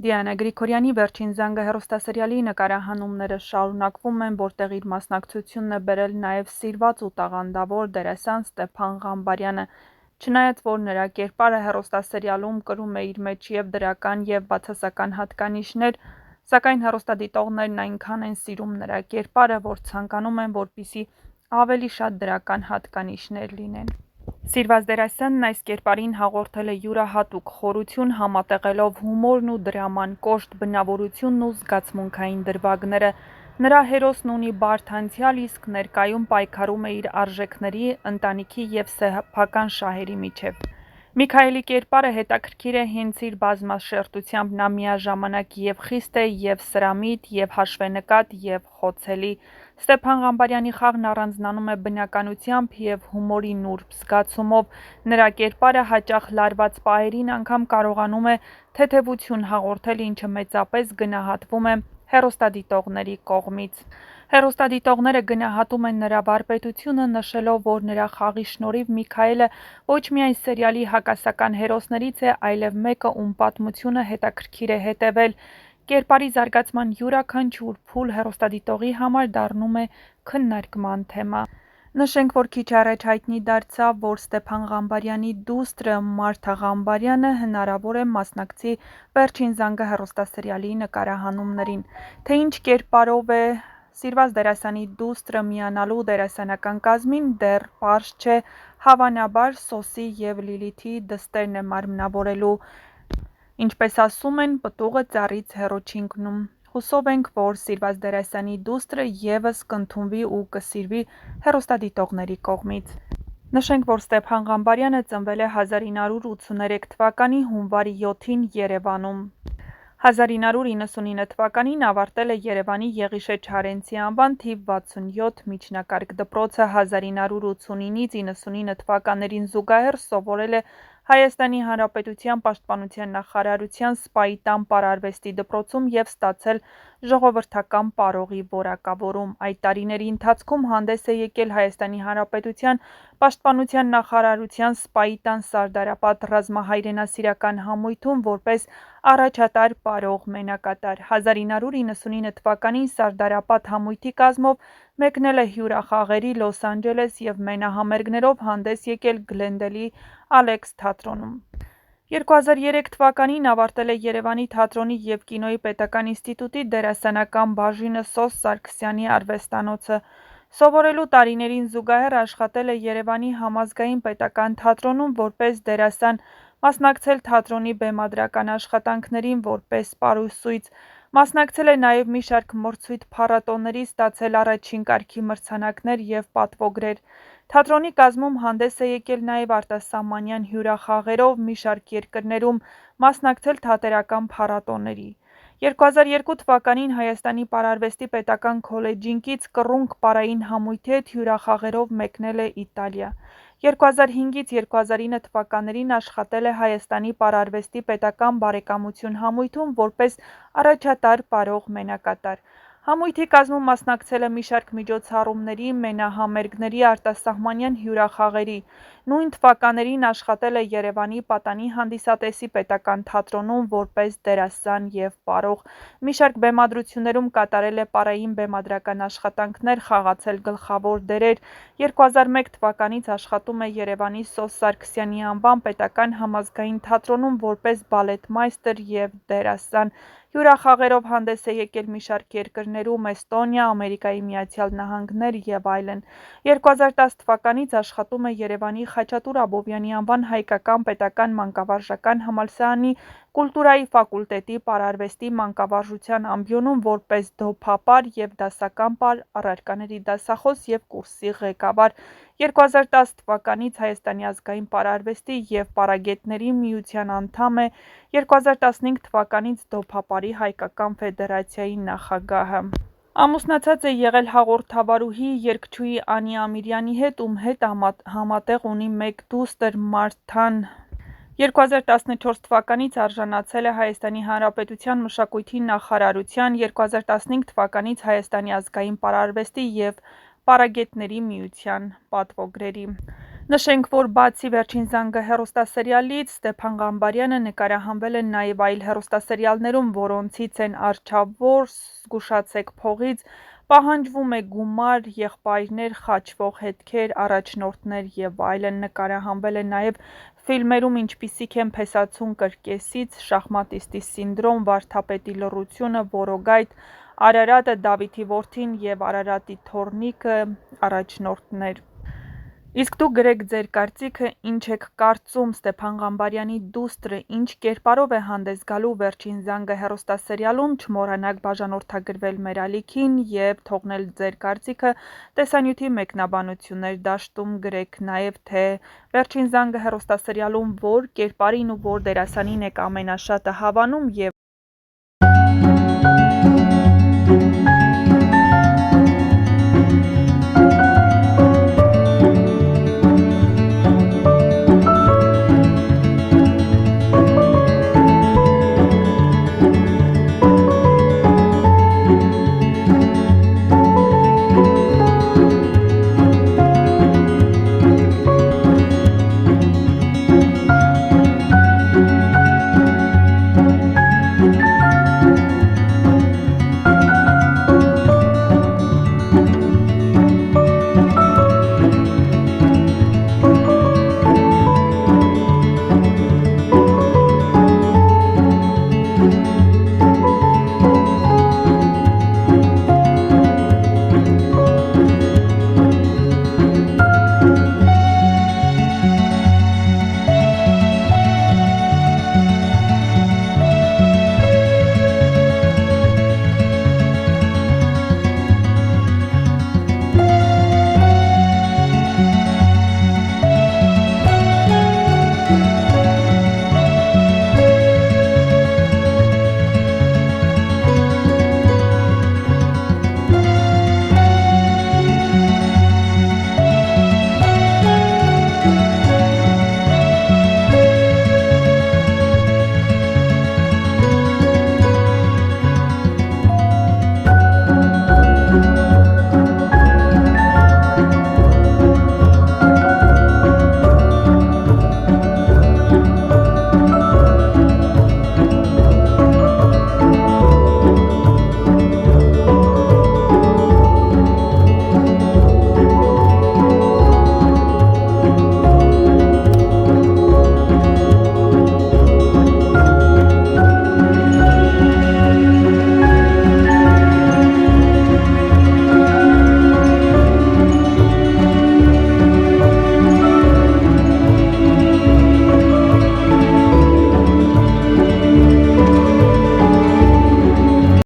Դիանա Գրիգորյանի «Վերջին զանգը» հեռուստասերիալի նկարահանումները շարունակվում են, որտեղ իր մասնակցությունն է բերել նաև սիրված ու տաղանդավոր դերասան Ստեփան Ղամբարյանը։ Չնայած որ նրա կերպարը հեռուստասերիալում կրում է իր մեջ և դրական, և բացասական հատկանիշներ, սակայն հեռուստադիտողներն այնքան են սիրում նրա կերպարը, որ ցանկանում են, որպեսզի ավելի շատ դրական հատկանիշներ լինեն։ Սիրված դերասանն այս կերպարին հաղորդել է յուրահատուկ խորություն, համատեղելով հումորն ու դրաման, կոշտ բնավորությունն ու զգացմունքային դրվագները։ Նրա հերոսն ունի բարդ անցյալ, իսկ ներկայում պայքարում է իր արժեքների, ընտանիքի և սեփական շահերի միջև։ Միքայելի կերպարը հետաքրքիր է հենց իր բազմաշերտությամբ, նա միաժամանակ և խիստ է, և սրամիտ, և հաշվենկատ, և խոցելի։ Ստեփան Ղամբարյանի խաղն առանձնանում է բնականությամբ և հումորի նուրբ զգացումով։ Նրա կերպարը հաճախ լարված պահերին անգամ կարողանում է թեթևություն հաղորդել, ինչը մեծապես գնահատվում է հեռուստադիտողների կողմից։ Հեռուստադիտողները գնահատում են նրա վարպետությունը, նշելով, որ նրա խաղի շնորհիվ Միքայելը ոչ միայն սերիալի հակասական հերոսներից է, այլև մեկը, ում պատմությունը հետաքրքիր է հետևել։ Կերպարի զարգացման յուրաքանչյուր փուլ հեռուստադիտողի համար դառնում է քննարկման թեմա։ Նշենք, որ քիչ առաջ հայտնի դարձավ, որ Ստեփան Ղամբարյանի դուստրը Մարթա Ղամբարյանը հնարավոր է մասնակցի «Վերջին զանգը» հեռուստասերիալի նկարահանումներին։ Թե ինչ կերպարով է սիրված դերասանի դուստրը միանալու դերասանական կազմին, դեռ պարզ չէ, հավանաբար Սոսի և Լիլիթի դստերն է մարմնավորելու։ Ինչպես ասում են, պտուղը ծառից հեռու չի ընկնում։ Հուսով ենք, որ սիրված դերասանի դուստրը ևս կընդունվի ու կսիրվի հեռուստադիտողների կողմից։ Նշենք, որ Ստեփան Ղամբարյանը ծնվել է 1983 թվականի հունվարի 7-ին Երևանում։ 1999 թվականին ավարտել է Երևանի Եղիշե Չարենցի անվան թիվ 67 միջնակարգ դպրոցը, 1989-ից 99 թվականներին զուգահեռ սովորել է Հայաստանի Հանրապետության Պաշտպանության նախարարության Սպայի տան պարարվեստի դպրոցում և ստացել ժողովրդական պարողի որակավորում։ Այդ տարիների ընթացքում հանդես է եկել Հայաստանի Հանրապետության Պաշտպանության նախարարության Սպայի տան Սարդարապատ ռազմահայրենասիրական համույթում որպես առաջատար պարող մենակատար։ 1999 թվականին Սարդարապատ համույթի կազմով մեկնել է հյուրախաղերի Լոս Անջելես և մենահամերգներով հանդես եկել Գլենդեյլի Ալեքս թատրոնում։ 2003 թվականին ավարտել է Երևանի թատրոնի և կինոյի պետական ինստիտուտի դերասանական բաժինը Սոս Սարգսյանի արվեստանոցը։ Սովորելու տարիներին զուգահեռ աշխատել է Երևանի համազգային պետական թատրոնում որպես դերասան, մասնակցել թատրոնի բեմադրական աշխատանքներին որպես պարուսույց, մասնակցել է նաև մի շարք մրցույթ փառատոների, ստացել առաջին կարգի մրցանակներ և պատվոգրեր։ Թատրոնի կազմում հանդես է եկել նաև արտասահմանյան հյուրախաղերով, մի շարք երկրներում մասնակցել թատերական փառատոների։ 2002 թվականին Հայաստանի պարարվեստի պետական քոլեջին կից կռունկ պարային համույթի հետ հյուրախաղերով մեկնել է Իտալիա։ 2005-ից 2009 թվականներին աշխատել է Հայաստանի պարարվեստի պետական բարեկամություն համույթում որպես առաջատար պարող մենակատար։ Համույթի կազմում մասնակցել է մի շարք միջոցառումների, մենահամերգների, արտասահմանյան հյուրախաղերի։ Նույն թվականներին աշխատել է Երևանի Պատանի հանդիսատեսի պետական թատրոնում որպես դերասան և պարող։ Մի շարք բեմադրություններում կատարել է պարային բեմադրական աշխատանքներ, խաղացել գլխավոր դերեր։ 2001 թվականից աշխատում է Երևանի Սոս Սարգսյանի անվան պետական համազգային թատրոնում որպես բալետմայստր և դերասան։ Հյուրախաղերով հանդես է եկել մի շարք երկրներում՝ Էստոնիա, Ամերիկայի Միացյալ Նահանգներ և այլն։ 2010 թվականից աշխատում է Երևանի Խաչատուր Աբովյանի անվան հայկական պետական մանկավարժական համալսարանի կուլտուրայի ֆակուլտետի պարարվեստի մանկավարժության ամբիոնում որպես դոփապար և դասական պար, առարկաների դասախոս և կուրսի ղեկավար։ 2010 թվականից Հայաստանի ազգային պարարվեստի և պարագետների միության անդամ է, 2015 թվականից դոփապարի հայկական ֆեդերացիայի նախագահը։ Ամուսնացած է եղել հաղորդավարուհի, երգչուհի Անի Ամիրյանի հետ, ում հետ համատեղ ունի մեկ դուստր՝ Մարթան։ 2014 թվականից արժանացել է Հայաստանի Հանրապետության մշակույթի նախարարության, 2015 թվականից Հայաստանի ազգային պարարվեստի և պարագետների միության պատվոգրերի։ Նշենք, որ բացի Վերջին զանգը հեռուստասերիալից, Ստեփան Ղամբարյանը նկարահանվել է նաև այլ հեռուստասերիալներում, որոնցից են «Արչավոր», «Զգուշացեք փողից», «Պահանջվում է գումար», «Եղբայրներ», «Խաչվող հետքեր», «Առաջնորդներ» և այլն։ Նկարահանվել է նաև ֆիլմերում, ինչպիսիք են «Փեսացուն կրկեսից», «Շախմատիստի սինդրոմ», «Վարդապետի լռությունը», «Որոգայթ», «Արարատը», «Դավիթի որդին» և «Արարատի թոռնիկը», «Առաջնորդներ»։ Իսկ դուք գրեք ձեր կարծիքը, ինչ եք կարծում Ստեփան Ղամբարյանի դուստրը ինչ կերպարով է հանդես գալու Վերջին զանգը հեռուստասերիալում, չմոռանաք բաժանորդագրվել մեր ալիքին և թողնել ձեր կարծիքը տեսանյութի մեկնաբանություններ դաշտում, գրեք նաև, թե Վերջին զանգը հեռուստասերիալում որ կերպարին ու որ դերասանին եք ամենաշատը հավանում և